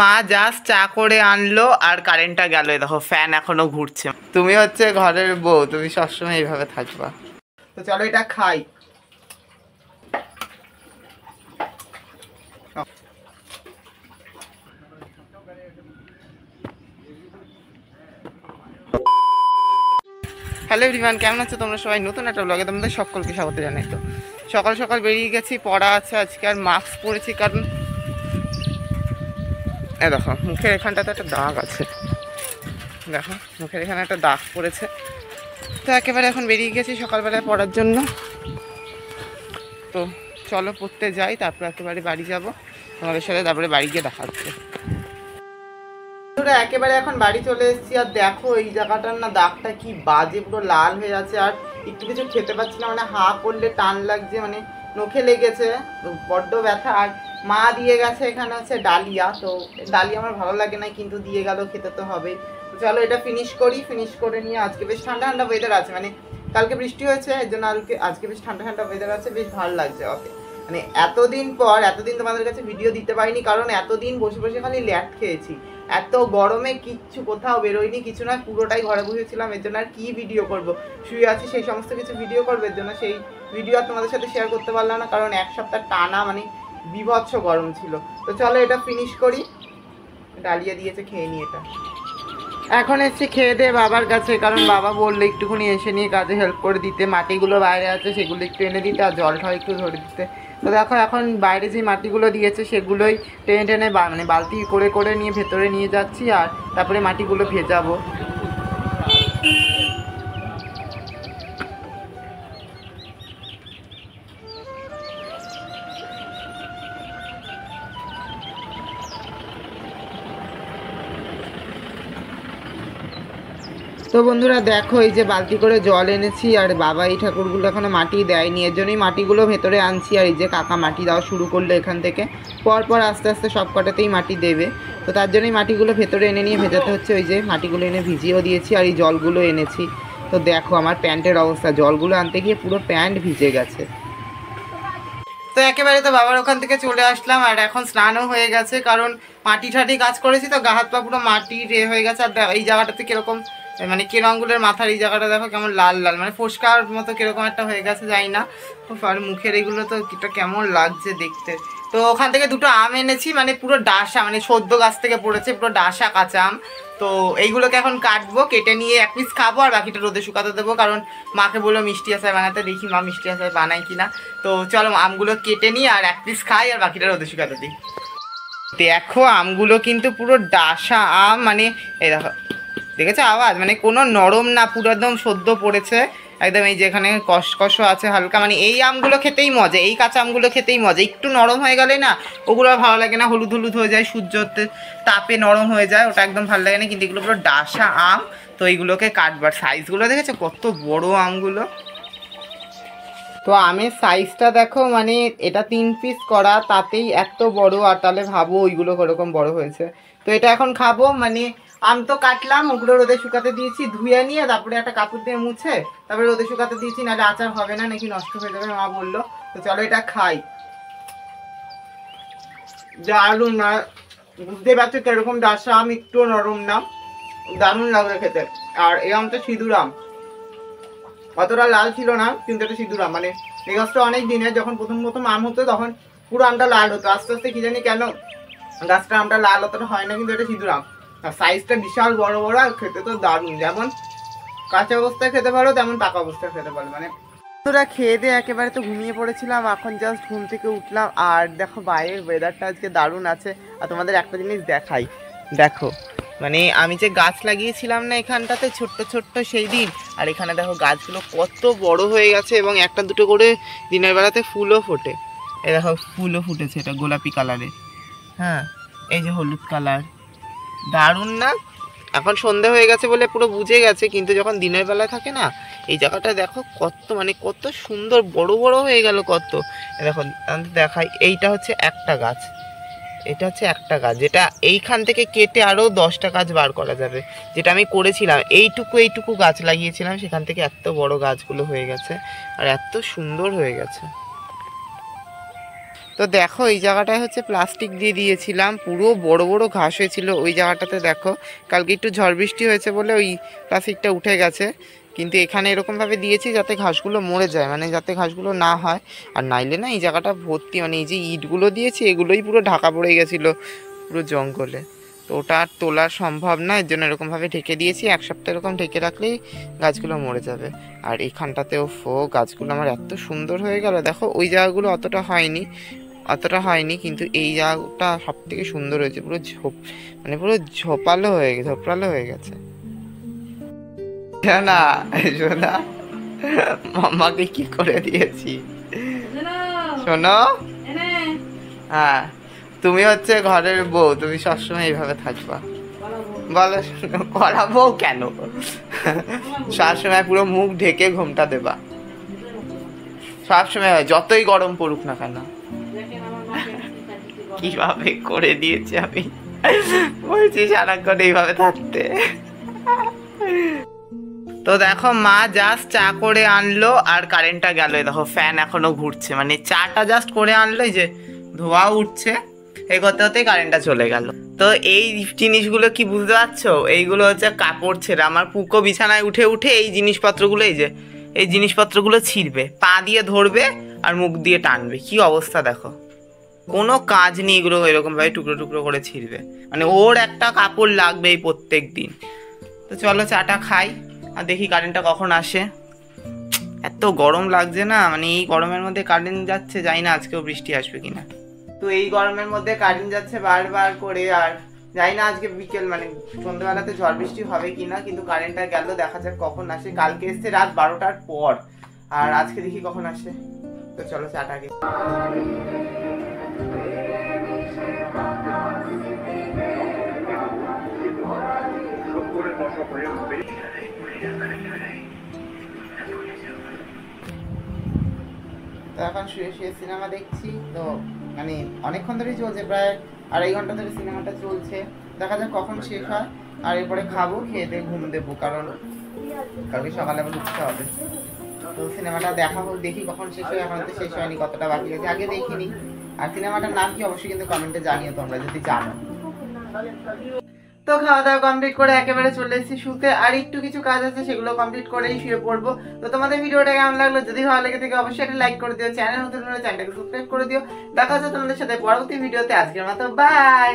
মা জাস্ট চা করে আনলো আর কারেন্টটা গেল, দেখো ফ্যান এখনো ঘুরছে। তুমি হচ্ছে ঘরের বউ, তুমি সবসময় এইভাবে থাকবা। তো চলো এটা খাই। হ্যালো এভরিওয়ান, কেমন আছো তোমরা সবাই? নতুন একটা ব্লগে তোমাদের সকলকে স্বাগত জানাই। তো সকাল সকাল বেরিয়ে গেছি, পড়া আছে আজকে, আর মাস্ক পরেছি কারণ দেখো মুখের এখানটাতে একটা দাগ আছে, দেখো মুখের এখানে একটা দাগ পড়েছে। তো একেবারে এখন বেরিয়ে গেছি সকালবেলায় পড়ার জন্য। তো চলো পড়তে যাই, তারপর একেবারে বাড়ি যাব তোমাদের সাথে, তারপরে বাড়ি গিয়ে দেখা হচ্ছে। একেবারে এখন বাড়ি চলে এসেছি, আর দেখো এই জায়গাটার না দাগটা কি বাজে, পুরো লাল হয়ে আছে, আর একটু কিছু খেতে পাচ্ছি না, মানে হা করলে টান লাগছে, মানে নখে লেগেছে, বড্ড ব্যথা। আর মা দিয়ে গেছে এখানে হচ্ছে ডালিয়া, তো ডালিয়া আমার ভালো লাগে না কিন্তু দিয়ে গেল, খেতে তো হবে। তো চলো এটা ফিনিশ করি, ফিনিশ করে নিয়ে, আজকে বেশ ঠান্ডা ঠান্ডা ওয়েদার আছে, মানে কালকে বৃষ্টি হয়েছে এর জন্য আজকে বেশ ঠান্ডা ঠান্ডা ওয়েদার আছে, বেশ ভালো লাগছে। ওকে, মানে এতদিন তোমাদের কাছে ভিডিও দিতে পারিনি, কারণ এতদিন বসে বসে খালি ল্যাট খেয়েছি, এত গরমে কিচ্ছু কোথাও বেরোয়নি, কিছু না, পুরোটাই ঘরে বসেছিলাম। এর জন্য আর কি ভিডিও করব, শুয়ে আছি সেই সমস্ত কিছু ভিডিও করবো, এর জন্য সেই ভিডিও আর তোমাদের সাথে শেয়ার করতে পারলাম না, কারণ এক সপ্তাহ টানা মানে বিভৎস গরম ছিল। তো চলো এটা ফিনিশ করি, ডালিয়া দিয়েছে খেয়ে নিই। এটা এখন এসছি খেয়ে দিয়ে বাবার কাছে, কারণ বাবা বললো একটুখানি এসে নিয়ে কাজে হেল্প করে দিতে, মাটিগুলো বাইরে আছে সেগুলো একটু এনে দিতে, আর জলটাও একটু ধরে দিতে। তো দেখো এখন বাইরে যে মাটিগুলো দিয়েছে সেগুলোই টেনে টেনে মানে বালতি করে করে নিয়ে ভেতরে নিয়ে যাচ্ছি, আর তারপরে মাটিগুলো ভেজাবো। তো বন্ধুরা দেখো এই যে বালতি করে জল এনেছি, আর বাবা এই ঠাকুরগুলো এখনো মাটি দেয়নি, এর জন্যই মাটিগুলো ভেতরে আনছি। আর এই যে কাকা মাটি দেওয়া শুরু করলো এখান থেকে, পরপর আস্তে আস্তে সব কটাতেই মাটি দেবে, তো তার জন্যই মাটিগুলো ভেতরে এনে নিয়ে ভেজাতে হচ্ছে। ওই যে মাটিগুলো এনে ভিজিয়েও দিয়েছি, আর এই জলগুলো এনেছি। তো দেখো আমার প্যান্টের অবস্থা, জলগুলো আনতে গিয়ে পুরো প্যান্ট ভিজে গেছে। তো একেবারে তো বাবার ওখান থেকে চলে আসলাম, আর এখন স্নানও হয়ে গেছে, কারণ মাটি ঠাটি কাজ করেছি তো গা হাত পা পুরো মাটি হয়ে গেছে। আর এই জায়গাটাতে কিরকম মানে কেরঙ্গুলের মাথার এই জায়গাটা দেখো কেমন লাল লাল, মানে ফোস্কার মতো কিরকম একটা হয়ে গেছে, যাই না। আর মুখের এগুলো তো এটা কেমন লাগছে দেখতে। তো ওখান থেকে দুটো আম এনেছি, মানে পুরো ডাসা, মানে সদ্য গাছ থেকে পড়েছে, পুরো ডাসা কাঁচা আম। তো এইগুলোকে এখন কাটবো, কেটে নিয়ে এক পিস খাবো, আর বাকিটা রোদে শুকাতে দেবো, কারণ মাকে বললো মিষ্টি আচার বানাতে, দেখি মা মিষ্টি আচার বানাই কিনা। তো চলো আমগুলো কেটে নিই, আর এক পিস খাই, আর বাকিটা রোদে শুকাতে দিই। দেখো আমগুলো কিন্তু পুরো ডাসা আম, মানে এই দেখো দেখেছো আওয়াজ, মানে কোনো নরম না, পুরো একদম সদ্য পড়েছে একদম। এই যে এখানে কসকস আছে হালকা, মানে এই আমগুলো খেতেই মজা, এই কাঁচা আমগুলো খেতেই মজা। একটু নরম হয়ে গেলে না ওগুলো ভালো লাগে না, হলুদ হলুদ হয়ে যায়, সূর্যতে তাপে নরম হয়ে যায়, ওটা একদম ভালো লাগে না। কিন্তু এগুলো পুরো ডাসা আম, তো এইগুলোকে কাটবার সাইজগুলো দেখেছো কত বড় আমগুলো। তো আমের সাইজটা দেখো, মানে এটা 3 পিস করা, তাতেই এত বড়, আর তাহলে ভাবো ওইগুলো কীরকম বড় হয়েছে। তো এটা এখন খাবো, মানে আম তো কাটলাম, ওগুলো রোদে শুকাতে দিয়েছি, ধুয়ে নিয়ে তারপরে একটা কাপড় দিয়ে মুছে তারপরে রোদে শুকাতে দিয়েছি, নাহলে আচার হবে না, নাকি নষ্ট হয়ে যাবে মা বললো। তো চলো এটা খাই। দারুণ, বুঝতে পারছো কিরকম ডাসা আম, একটু নরম না, দারুণ লাগবে খেতে। আর এই আমটা সিঁদুর আম, অতটা লাল ছিল না, কিন্তু এটা সিঁদুর আম, মানে এই গাছটা অনেক দিনের, যখন প্রথম প্রথম আম হতো তখন পুরো আমটা লাল হতো, আস্তে আস্তে কি জানি কেন গাছটা আমটা লাল অতটা হয় না, কিন্তু এটা সিঁদুর আম। আর সাইজটা বিশাল বড় বড়, আর খেতে তো দারুণ, যেমন কাঁচা অবস্থায় খেতে পারো তেমন পাকা অবস্থায় খেতে পারো। মানে তোরা খেয়ে দিয়ে একেবারে তো ঘুমিয়ে পড়েছিলাম, এখন জাস্ট ঘুম থেকে উঠলাম, আর দেখো বাইরের ওয়েদারটা আজকে দারুণ আছে। আর তোমাদের একটা জিনিস দেখাই, দেখো মানে আমি যে গাছ লাগিয়েছিলাম না এখানটাতে ছোট্ট ছোট্ট সেই দিন, আর এখানে দেখো গাছগুলো কত বড় হয়ে গেছে, এবং একটা দুটো করে দিনের বেলাতে ফুলও ফোটে। এই দেখো ফুলও ফুটেছে, এটা গোলাপি কালারের, হ্যাঁ এই যে হলুদ কালার, দারুণ না? এখন সন্ধে হয়ে গেছে বলে পুরো বুঝে গেছে, কিন্তু যখন দিনের বেলা থাকে না এই জায়গাটা দেখো কত, মানে কত সুন্দর বড় বড় হয়ে গেল কত। দেখো দেখাই, এইটা হচ্ছে একটা গাছ, এটা হচ্ছে একটা গাছ, যেটা এইখান থেকে কেটে আরও 10টা গাছ বার করা যাবে, যেটা আমি করেছিলাম। এইটুকু গাছ লাগিয়েছিলাম, সেখান থেকে এত বড় গাছগুলো হয়ে গেছে, আর এত সুন্দর হয়ে গেছে। তো দেখো এই জায়গাটায় হচ্ছে প্লাস্টিক দিয়ে দিয়েছিলাম, পুরো বড় বড় ঘাস হয়েছিল ওই জায়গাটাতে। দেখো কালকে একটু ঝড় বৃষ্টি হয়েছে বলে ওই প্লাস্টিকটা উঠে গেছে, কিন্তু এখানে এরকমভাবে দিয়েছি যাতে ঘাসগুলো মরে যায়, মানে যাতে ঘাসগুলো না হয়। আর নাইলে না এই জায়গাটা ভর্তি, মানে এই যে ইটগুলো দিয়েছি এগুলোই পুরো ঢাকা পড়ে গেছিলো পুরো জঙ্গলে। তো ওটা আর তোলা সম্ভব না, এর জন্য এরকমভাবে ঢেকে দিয়েছি। 1 সপ্তাহ এরকম ঢেকে রাখলেই গাছগুলো মরে যাবে। আর এখানটাতেও গাছগুলো আমার এত সুন্দর হয়ে গেল। দেখো ওই জায়গাগুলো অতটা হয়নি, কিন্তু এই জায়গাটা সব থেকে সুন্দর হয়েছে, পুরো মানে পুরো ঝোপালো হয়ে গেছে। না শোনা, মাম্মাকে কি করে দিয়েছি শোনো। হ্যাঁ তুমি হচ্ছে ঘরের বউ, তুমি সবসময় এইভাবে থাকবা। বলো করা বউ কেন, সবসময় পুরো মুখ ঢেকে ঘুমটা দেবা সবসময়, যতই গরম পড়ুক না কেন। কিভাবে করে দিয়েছি আমি, বলছি সারাক্ষণ এইভাবে থাকতে। তো দেখো মা জাস্ট চা করে আনলো আর কারেন্টটা গেল। দেখো ফ্যান এখনো ঘুরছে, মানে চাটা জাস্ট করে আনলো, এই যে ধোয়া উঠছে, এই করতে হতেই কারেন্টটা চলে গেল। তো এই জিনিসগুলো কি বুঝতে পারছো, এইগুলো হচ্ছে কাপড় ছেঁড়া। আমার পুকো বিছানায় উঠে উঠে এই জিনিসপত্রগুলো, এই জিনিসপত্রগুলো ছিঁড়বে, পা দিয়ে ধরবে আর মুখ দিয়ে টানবে। কি অবস্থা দেখো, কোনো কাজ নেই, এগুলো এরকমভাবে টুকরো টুকরো করে ছিঁড়বে, মানে ওর একটা কাপড় লাগবে এই প্রত্যেক দিন। তো চলো চাটা খাই আর দেখি কারেন্টটা কখন আসে। এত গরম লাগছে না, মানে এই গরমের মধ্যে কারেন্ট যাচ্ছে, জানি না আজকেও বৃষ্টি আসবে কিনা। তো এই গরমের মধ্যে কারেন্ট যাচ্ছে বারবার করে, আর জানি না আজকে বিকেল মানে সন্ধ্যাবেলাতে ঝড় বৃষ্টি হবে কিনা, কিন্তু কারেন্টটা গেল, দেখা যাক কখন আসে। কালকে এসছে রাত 12টার পর, আর আজকে দেখি কখন আসে। তো চলো চাটা আগে। তো এখন শুয়ে শুয়ে সিনেমা দেখছি, তো মানে অনেকক্ষণ ধরেই চলছে, প্রায় 2.5 ঘন্টা ধরে সিনেমাটা চলছে। দেখা যাক কখন শেষ হয়, আর এরপরে খাবো, খেয়ে দিয়ে ঘুম দেবো, কারণ কালকে সকালে আবার উঠতে হবে। তো সিনেমাটা দেখি কখন শেষ হয়, এখন তো শেষ হয়নি, কতটা বাকি আছে আগে দেখিনি। আর সিনেমাটার নাম কি অবশ্যই কিন্তু কমেন্টে জানিও তোমরা যদি জানো। তো খাওয়া দাওয়া কমপ্লিট করে একেবারে চলে এসেছি শুতে, আর একটু কিছু কাজ আছে সেগুলো কমপ্লিট করেই শুয়ে পড়বো। তো তোমাদের ভিডিওটা কেমন লাগলো, যদি ভালো লেগে থাকে অবশ্যই একটা লাইক করে দিও, চ্যানেল নতুন হলে চ্যানেলটাকে সাবস্ক্রাইব করে দিও। দেখা হচ্ছে তোমাদের সাথে পরবর্তী ভিডিওতে। আজকের মতো বাই।